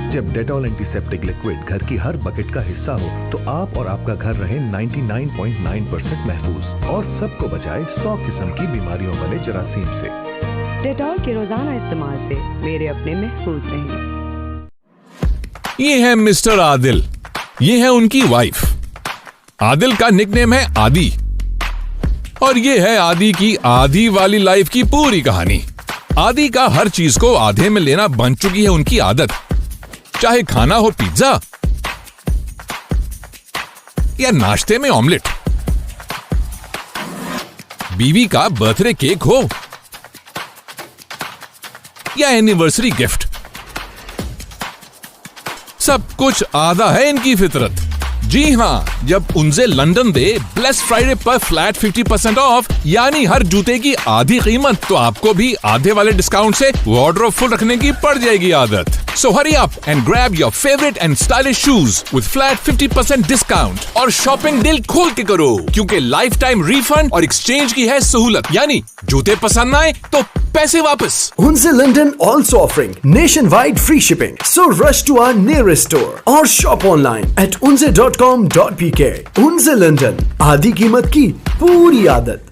जब Dettol antiseptic liquid घर की हर बकेट का हिस्सा हो तो आप और आपका घर रहे 99.9% महफूज और सबको बचाए 100 किस्म की बीमारियों वाले जरासीम से। डेटॉल के रोजाना इस्तेमाल से मेरे अपने महफूज रहेंगे। ये है मिस्टर आदिल, ये है उनकी वाइफ। आदिल का निकनेम है आदि और ये है आदि की आधी वाली लाइफ की पूरी कहानी। आदि का हर चीज को आधे में लेना बन चुकी है उनकी आदत, चाहे खाना हो पिज्जा या नाश्ते में ऑमलेट, बीवी का बर्थडे केक हो या एनिवर्सरी गिफ्ट, सब कुछ आधा है इनकी फितरत। जी हां, जब उनसे लंदन दे ब्लेस फ्राइडे पर फ्लैट 50% ऑफ यानी हर जूते की आधी कीमत, तो आपको भी आधे वाले डिस्काउंट से वार्डरोब फुल रखने की पड़ जाएगी आदत। So hurry up and grab your favorite and stylish shoes with flat 50% discount और शॉपिंग दिल खोल के करो, क्योंकि लाइफ टाइम रिफंड और एक्सचेंज की है सहूलत, यानी जूते पसंद आए तो पैसे वापस। Unze London also offering nationwide free shipping. So rush to our nearest store or shop online at unze.com.pk. Unze London, आधी कीमत की पूरी आदत।